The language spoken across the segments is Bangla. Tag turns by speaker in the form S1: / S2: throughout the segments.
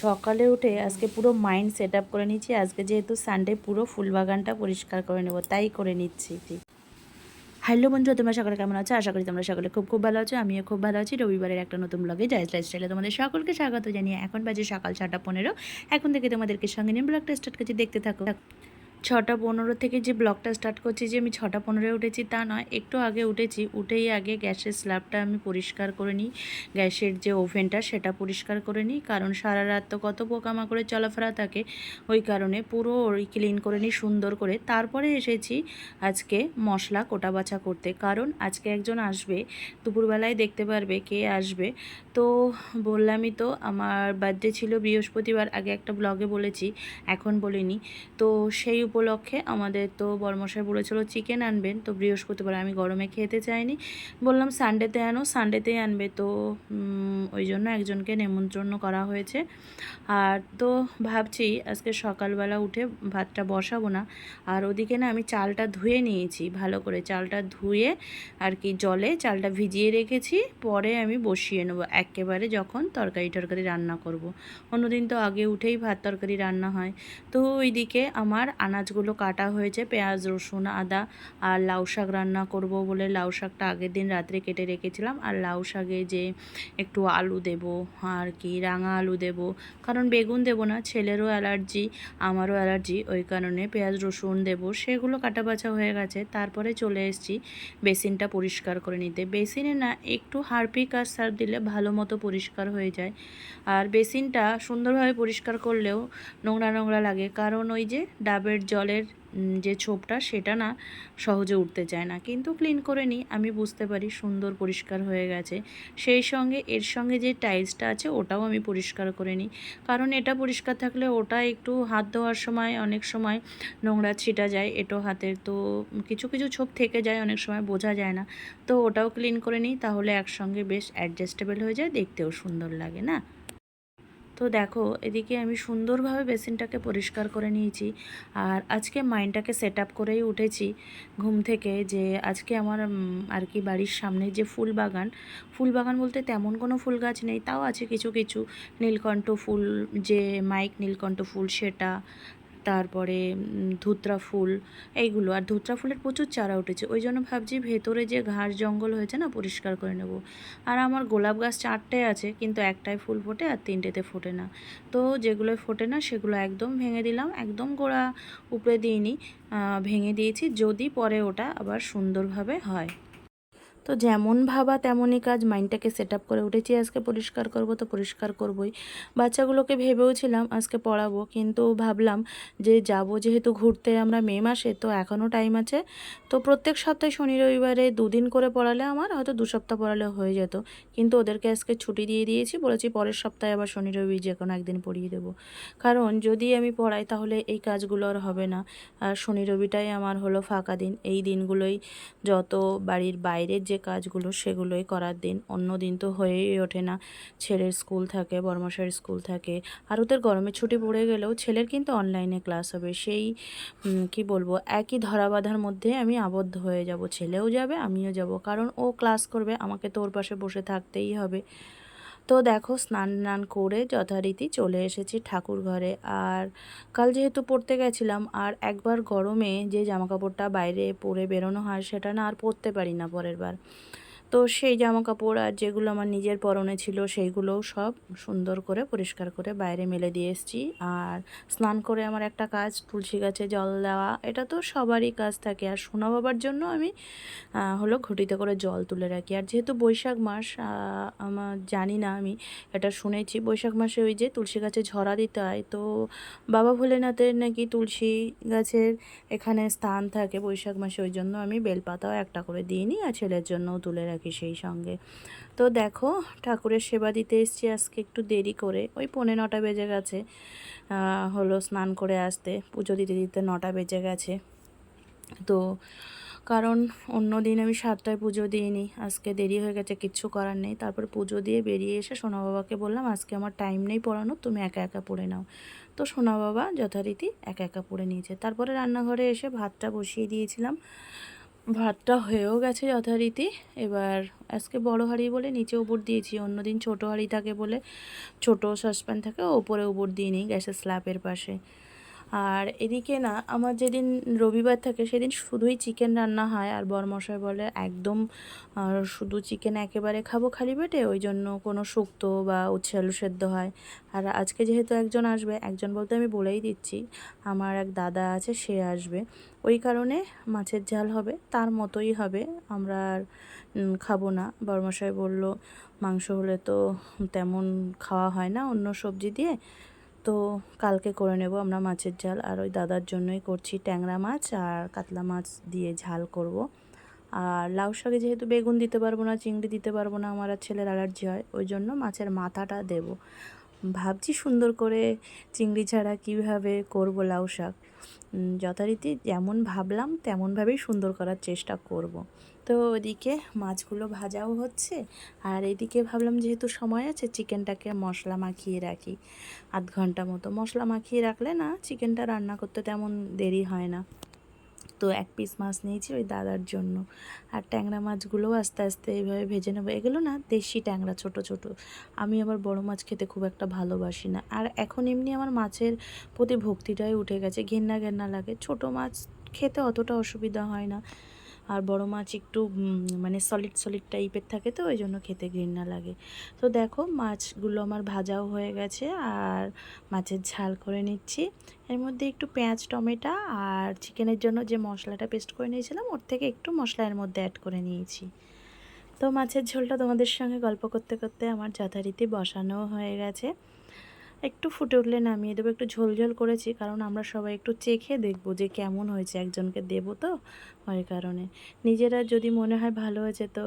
S1: সকালে উঠে আজকে পুরো মাইন্ড সেট আপ করে নিচ্ছি। আজকে যেহেতু সানডে, পুরো ফুলবাগানটা পরিষ্কার করে নেব, তাই করে নিচ্ছি। হ্যালো বন্ধুরা, তোমরা সকলে কেমন আছো? আশা করি তোমরা সকলে খুব ভালো আছো। আমিও খুব ভালো আছি। রবিবারের একটা নতুন ব্লগে জায়েজ লাইফস্টাইলে তোমাদের সকলকে স্বাগত জানিয়ে এখন বাজে সকাল 6:15। এখন থেকে তোমাদেরকে সঙ্গে নিয়ে ব্লগটা স্টার্ট করছি, দেখতে থাকো। 6:15 থেকে যে ব্লগটা স্টার্ট করছি, যে আমি 6:15 উঠেছি তা নয়, একটু আগে উঠেছি। উঠেই আগে গ্যাসের স্ল্যাবটা আমি পরিষ্কার করে নিই, গ্যাসের যে ওভেনটা সেটা পরিষ্কার করে নিই, কারণ সারা রাত তো কত পোকামাকড়ের চলাফেরা থাকে, ওই কারণে পুরো ক্লিন করে নিই সুন্দর করে। তারপরে এসেছি আজকে মশলা কোটা বাছা করতে, কারণ আজকে একজন আসবে, দুপুরবেলায় দেখতে পারবে কে আসবে। তো বললামই তো, আমার বার্থডে ছিল বৃহস্পতিবার, আগে একটা ব্লগে বলেছি, এখন বলিনি। তো সেই উপলক্ষে আমাদের তো বড়মশাই বলেছিল চিকেন আনবেন, তো বৃহস্পতিবার আমি গরমে খেতে চাইনি, বললাম সানডেতে আনো, সানডেতেই আনবে। তো ওই জন্য একজনকে নেমন্ত্রণ করা হয়েছে। আর তো ভাবছি আজকে সকালবেলা উঠে ভাতটা বসাবো না। আর ওদিকে না আমি চালটা ধুয়ে নিয়েছি, ভালো করে চালটা ধুয়ে আর কি জলে চালটা ভিজিয়ে রেখেছি, পরে আমি বসিয়ে নেবো একেবারে যখন তরকারি রান্না করব। অন্যদিন তো আগে উঠেই ভাত তরকারি রান্না হয়। তো ওইদিকে আমার আনাজগুলো কাটা হয়েছে, পেঁয়াজ রসুন আদা, আর লাউ শাক রান্না করব বলে লাউ শাকটা আগের দিন রাত্রে কেটে রেখেছিলাম। আর লাউ শাকে যে একটু আলু দেব, আর কি রাঙা আলু দেব, কারণ বেগুন দেব না, ছেলেরও অ্যালার্জি আমারও অ্যালার্জি, ওই কারণে পেঁয়াজ রসুন দেব। সেগুলো কাটা বাছা হয়ে গেছে। তারপরে চলে এসেছি বেসিনটা পরিষ্কার করে নিতে। বেসিনে না একটু হারপিক আর সার্ফ দিলে ভালো মতো পরিষ্কার হয়ে যায়। আর বেসিনটা সুন্দরভাবে পরিষ্কার করলেও নোংরা নোংরা লাগে, কারণ ওই যে ডাবের জলের যে ছোপটা সেটা না সহজে উঠতে চায় না। কিন্তু ক্লিন করে নিই, আমি বুঝতে পারি সুন্দর পরিষ্কার হয়ে গেছে। সেই সঙ্গে এর সঙ্গে যে টাইলসটা আছে ওটাও আমি পরিষ্কার করে নিই, কারণ এটা পরিষ্কার থাকলে ওটা একটু হাত ধোয়ার সময় অনেক সময় নোংরা ছিটা যায় এটো হাতের, তো কিছু কিছু ছোপ থেকে যায়, অনেক সময় বোঝা যায় না। তো ওটাও ক্লিন করে নিই, তাহলে একসঙ্গে বেশ অ্যাডজাস্টেবল হয়ে যায়, দেখতেও সুন্দর লাগে না। তো দেখো এদিকে আমি সুন্দরভাবে বেসিনটাকে পরিষ্কার করে নিয়েছি। আর আজকে মাইন্ডটাকে সেট আপ করেই উঠেছি ঘুম থেকে, যে আজকে আমার আর কি বাড়ির সামনে যে ফুল বাগান বলতে তেমন কোনো ফুল গাছ নেই, তাও আছে কিছু কিছু। নীলকণ্ঠ ফুল, যে মাইক নীলকণ্ঠ ফুল সেটা, তারপরে ধুতরা ফুল, এইগুলো। আর ধুতরা ফুলের প্রচুর চারা উঠেছে, ওই জন্য ভাবছি ভেতরে যে ঘাস জঙ্গল হয়েছে না, পরিষ্কার করে নেব। আর আমার গোলাপ গাছ 4টে আছে, কিন্তু একটাই ফুল ফোটে আর 3টেতে ফোটে না। তো যেগুলোয় ফোটে না সেগুলো একদম ভেঙে দিলাম, একদম গোড়া উপড়ে দিইনি, ভেঙে দিয়েছি, যদি পরে ওটা আবার সুন্দরভাবে হয়। তো যেমন ভাবা তেমনই কাজ, মাইন্ডটাকে সেট আপ করে উঠেছি। আজকে পরিষ্কার করব তো পরিষ্কার করবই। বাচ্চাগুলোকে ভেবেওছিলাম আজকে পড়াবো, কিন্তু ভাবলাম যে যাব যেহেতু ঘুরতে আমরা মে মাসে, তো এখনও টাইম আছে। তো প্রত্যেক সপ্তাহে শনি রবিবারে 2 দিন করে পড়ালে আমার হয়তো 2 সপ্তাহ পড়ালে হয়ে যেত, কিন্তু ওদেরকে আজকে ছুটি দিয়ে দিয়েছি, বলেছি পরের সপ্তাহে আবার শনি রবি যে কোনো একদিন পড়িয়ে দেবো। কারণ যদি আমি পড়াই তাহলে এই কাজগুলো আর হবে না। আর শনি রবিটাই আমার হলো ফাঁকা দিন, এই দিনগুলোই যত বাড়ির বাইরের যে কাজগুলো সেগুলোই করার দিন, অন্য দিন তো হয়েই ওঠে না। ছেলের স্কুল থাকে, বড়মশাইয়ের স্কুল থাকে, আর ওদের গরমের ছুটি পড়ে গেলেও ছেলের কিন্তু অনলাইনে ক্লাস হবে। সেই কি বলবো, একই ধরাবাঁধার মধ্যে আমি আবদ্ধ হয়ে যাব, ছেলেও যাবে আমিও যাব, কারণ ও ক্লাস করবে, আমাকে তো ওর পাশে বসে থাকতেই হবে। তো দেখো স্নান টান করে যথারীতি চলে এসেছি ঠাকুর ঘরে। আর কাল যেহেতু পরতে গেছিলাম, আর একবার গরমে যে জামাকাপড়টা বাইরে পরে বেরোনো হয় সেটা না আর পরতে পারি না পরের বার। তো সেই জামাকাপড় আর যেগুলো আমার নিজের পরনে ছিল সেইগুলোও সব সুন্দর করে পরিষ্কার করে বাইরে মেলে দিয়ে এসেছি। আর স্নান করে আমার একটা কাজ, তুলসী গাছে জল দেওয়া, এটা তো সবারই কাজ থাকে। আর সোনা বাবার জন্য আমি হলো ঘটিতে করে জল তুলে রাখি। আর যেহেতু বৈশাখ মাস, আমার জানি না, আমি এটা শুনেছি বৈশাখ মাসে ওই যে তুলসী গাছে ঝরা দিতে হয়। তো বাবা ভোলেনাথের নাকি তুলসী গাছের এখানে স্থান থাকে বৈশাখ মাসে, ওই জন্য আমি বেলপাতাও একটা করে দিয়ে নিই, আর ছেলের জন্যও তুলে রাখি সেই সঙ্গে। তো দেখো ঠাকুরের সেবা দিতে এসেছি আজকে একটু দেরি করে, ওই 9:45 বেজে গেছে হলো স্নান করে আসতে, পুজো দিতে দিতে 9টা বেজে গেছে। তো কারণ অন্য দিন আমি 7টায় পুজো দিইনি, আজকে দেরি হয়ে গেছে, কিচ্ছু করার নেই। তারপর পুজো দিয়ে বেরিয়ে এসে সোনা বাবাকে বললাম আজকে আমার টাইম নেই পড়ানোর, তুমি একা একা পড়ে নাও। তো সোনা বাবা যথারীতি একা একা পড়ে নিয়েছে। তারপরে রান্নাঘরে এসে ভাতটা বসিয়ে দিয়েছিলাম। ভাতটা হয়েও গেছে যথারীতি। এবার আজকে বড় হাঁড়ি বলে নিচে উপর দিয়েছি, অন্যদিন ছোট হাঁড়ি থাকে বলে ছোট সসপ্যান থাকে ওপরে উপর দিয়ে নিই গ্যাসের স্ল্যাবের পাশে। আর এদিকে না আমার যেদিন রবিবার থাকে সেদিন শুধুই চিকেন রান্না হয়, আর বরমশাই বলে একদম শুধু চিকেন একেবারে খাবো খালি পেটে, ওই জন্য কোনো শুক্তো বা উচ্ছে আলু সেদ্ধ হয়। আর আজকে যেহেতু একজন আসবে, একজন বলতে আমি বলেই দিচ্ছি, আমার এক দাদা আছে সে আসবে, ওই কারণে মাছের ঝাল হবে, তার মতোই হবে। আমরা আর খাবো না। বরমশাই বলল মাংস হলে তো তেমন খাওয়া হয় না অন্য সবজি দিয়ে, তো কালকে করে নেব আমরা মাছের ঝাল। আর ওই দাদার জন্যই করছি, ট্যাংরা মাছ আর কাতলা মাছ দিয়ে ঝাল করব। আর লাউ শাকে যেহেতু বেগুন দিতে পারবো না, চিংড়ি দিতে পারবো না, আমার আর ছেলের অ্যালার্জি হয়, ওই জন্য মাছের মাথাটা দেব। ভাবছি সুন্দর করে চিংড়ি ছাড়া কীভাবে করব লাউ শাক। যথারীতি যেমন ভাবলাম তেমনভাবেই সুন্দর করার চেষ্টা করব। তো ওদিকে মাছগুলো ভাজাও হচ্ছে, আর এদিকে ভাবলাম যেহেতু সময় আছে চিকেনটাকে মশলা মাখিয়ে রাখি। আধ ঘন্টা মতো মশলা মাখিয়ে রাখলে না চিকেনটা রান্না করতে তেমন দেরি হয় না। তো এক পিস মাছ নিয়েছি ওই দাদার জন্য। আর ট্যাংরা মাছগুলোও আস্তে আস্তে এইভাবে ভেজে নেবো। এগুলো না দেশি ট্যাংরা, ছোট ছোট। আমি আবার বড় মাছ খেতে খুব একটা ভালোবাসি না। আর এখন এমনি আমার মাছের প্রতি ভক্তিটাই উঠে গেছে, ঘেন্না ঘেন্না লাগে। ছোট মাছ খেতে অতটা অসুবিধা হয় না, আর বড় মাছ একটু মানে সলিড সলিড টাইপের থাকে, তো ওই জন্য খেতে ঘৃণা লাগে। তো দেখো মাছগুলো আমার ভাজাও হয়ে গেছে, আর মাছের ঝাল করে নিচ্ছি। এর মধ্যে একটু পেঁয়াজ টমেটো আর চিকেনের জন্য যে মশলাটা পেস্ট করে নিয়েছিলাম ওর থেকে একটু মশলা এর মধ্যে অ্যাড করে নিয়েছি। তো মাছের ঝোলটা তোমাদের সঙ্গে গল্প করতে করতে আমার যথারীতি বসানো হয়ে গেছে। একটু ফুটে উঠলে নামিয়ে দেবো। একটু ঝোল ঝোল করেছি কারণ আমরা সবাই একটু চেখে দেখবো যে কেমন হয়েছে, একজনকে দেবো তো, ওই কারণে। নিজেরা যদি মনে হয় ভালো হয়েছে তো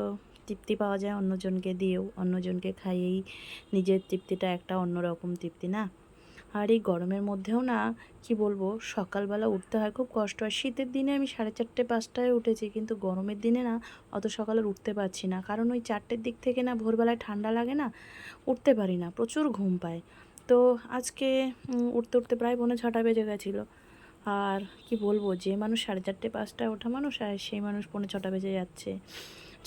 S1: তৃপ্তি পাওয়া যায়, অন্যজনকে দিয়েও, অন্যজনকে খাইয়েই নিজের তৃপ্তিটা একটা অন্যরকম তৃপ্তি না। আর এই গরমের মধ্যেও না কি বলবো, সকালবেলা উঠতে হয় খুব কষ্ট হয়। শীতের দিনে আমি 4:30-5টায় উঠেছি, কিন্তু গরমের দিনে না অত সকালে উঠতে পারছি না, কারণ ওই 4টের দিক থেকে না ভোরবেলায় ঠান্ডা লাগে না, উঠতে পারি না, প্রচুর ঘুম পায়। তো আজকে উঠতে উঠতে প্রায় 6:45 বেজে গেছিলো। আর কি বলবো, যে মানুষ 4:30-5টায় ওঠা মানুষ, আর সেই মানুষ 6:45 বেজে যাচ্ছে,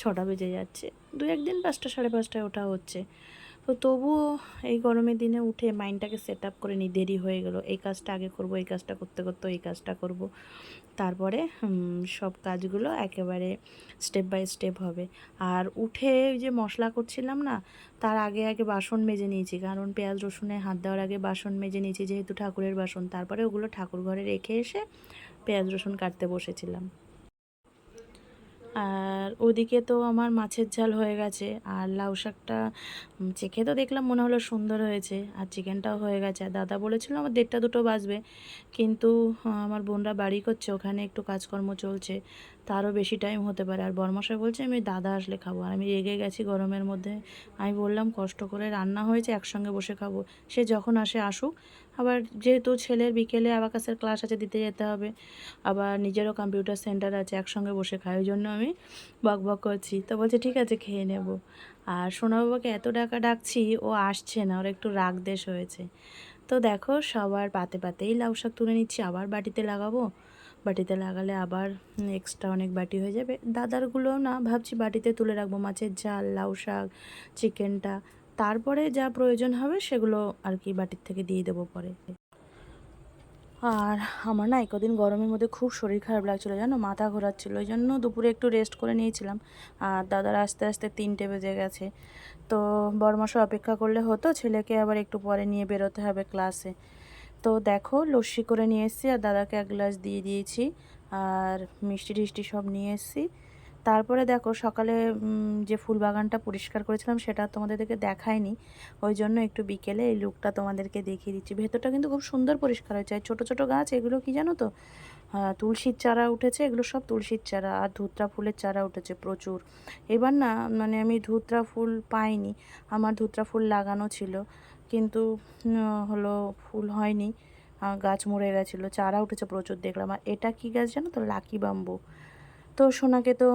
S1: 6টা বেজে যাচ্ছে। দু একদিন 5টা 5:30টায় ওঠা হচ্ছে। তো তবুও এই গরমের দিনে উঠে মাইন্ডটাকে সেট আপ করে নিই, দেরি হয়ে গেল, এই কাজটা আগে করব, এই কাজটা করতে করতে এই কাজটা করব, তারপরে সব কাজগুলো একেবারে স্টেপ বাই স্টেপ হবে। আর উঠে ওই যে মশলা করছিলাম না, তার আগে আগে বাসন মেজে নিয়েছি, কারণ পেঁয়াজ রসুনে হাত দেওয়ার আগে বাসন মেজে নিয়েছি, যেহেতু ঠাকুরের বাসন। তারপরে ওগুলো ঠাকুর ঘরে রেখে এসে পেঁয়াজ রসুন কাটতে বসেছিলাম। আর ওদিকে তো আমার মাছের ঝাল হয়ে গেছে, আর লাউ শাকটা চেখে তো দেখলাম মনে হলো সুন্দর হয়েছে, আর চিকেনটাও হয়ে গেছে। আর দাদা বলেছিল আমার 1:30-2 বাজবে, কিন্তু আমার বোনরা বাড়ি করছে, ওখানে একটু কাজকর্ম চলছে, তারও বেশি টাইম হতে পারে। আর বরমশাই বলছে আমি দাদা আসলে খাবো, আর আমি রেগে গেছি গরমের মধ্যে। আমি বললাম কষ্ট করে রান্না হয়েছে, একসঙ্গে বসে খাবো, সে যখন আসে আসুক। আবার যেহেতু ছেলের বিকেলে অ্যাবাকাসের ক্লাস আছে, দিতে যেতে হবে, আবার নিজেরও কম্পিউটার সেন্টার আছে, একসঙ্গে বসে খাই, ওই জন্য আমি বক বক করছি। তো বলছে ঠিক আছে খেয়ে নেব। আর সোনা বাবাকে এত টাকা ডাকছি, ও আসছে না, ওর একটু রাগ দেশ হয়েছে। তো দেখো সবার পাতে পাতেই লাউ শাক তুলে নিচ্ছি, আবার বাটিতে লাগাবো, বাটিতে লাগালে আবার এক্সট্রা অনেক বাটি হয়ে যাবে। দাদারগুলো না ভাবছি বাটিতে তুলে রাখবো, মাছের ঝাল, লাউ শাক, চিকেনটা, তারপরে যা প্রয়োজন হবে সেগুলো আর কি বাটির থেকে দিয়ে দেবো পরে। আর আমার না কদিন গরমের মধ্যে খুব শরীর খারাপ লাগছিলো, জানো, মাথা ঘোরাচ্ছিলো, ওই জন্য দুপুরে একটু রেস্ট করে নিয়েছিলাম। আর দাদার আস্তে আস্তে 3টে বেজে গেছে। তো বরমাসও অপেক্ষা করলে হতো, ছেলেকে আবার একটু পরে নিয়ে বেরোতে হবে ক্লাসে। তো দেখো লস্যি করে নিয়ে এসেছি, আর দাদাকে 1 গ্লাস দিয়ে দিয়েছি, আর মিষ্টি টিষ্টি সব নিয়ে এসেছি। তারপরে দেখো সকালে যে ফুল বাগানটা পরিষ্কার করেছিলাম সেটা তোমাদেরকে দেখায়নি, ওই জন্য একটু বিকেলে এই লুকটা তোমাদেরকে দেখিয়ে দিচ্ছি। ভেতরটা কিন্তু খুব সুন্দর পরিষ্কার হয়েছে। আর ছোটো ছোটো গাছ, এগুলো কি জানো তো, তুলসীর চারা উঠেছে, এগুলো সব তুলসীর চারা। আর ধুতরা ফুলের চারা উঠেছে প্রচুর। এবার না মানে আমি ধুতরা ফুল পাইনি, আমার ধুতরা ফুল লাগানো ছিল, কিন্তু হলো ফুল হয়নি, গাছ মরে গেছিলো, চারা উঠেছে প্রচুর দেখলাম। আর এটা কি গাছ জানো তো, লাকি বাম্বু। তো সোনাকে তো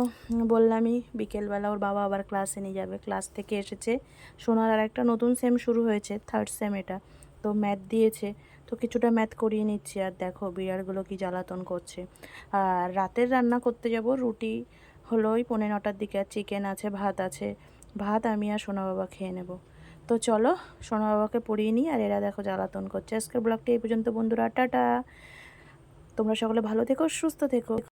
S1: বললামই বিকেলবেলা ওর বাবা আবার ক্লাসে নিয়ে যাবে, ক্লাস থেকে এসেছে। সোনার আর একটা নতুন সেম শুরু হয়েছে, 3rd সেম এটা। তো ম্যাথ দিয়েছে, তো কিছুটা ম্যাথ করিয়ে নিচ্ছি। আর দেখো বিড়ালগুলো কি জ্বালাতন করছে। আর রাতের রান্না করতে যাব, রুটি হলো ওই 9:45 দিকে, আর চিকেন আছে, ভাত আছে। ভাত আমি আর সোনা বাবা খেয়ে নেব। তো চলো সোনা বাবাকে পড়িয়ে নিই, আর এরা দেখো জ্বালাতন করছে। আজকের ব্লগটি এই পর্যন্ত বন্ধুরা, টাটা। তোমরা সকলে ভালো থেকো, সুস্থ থেকো।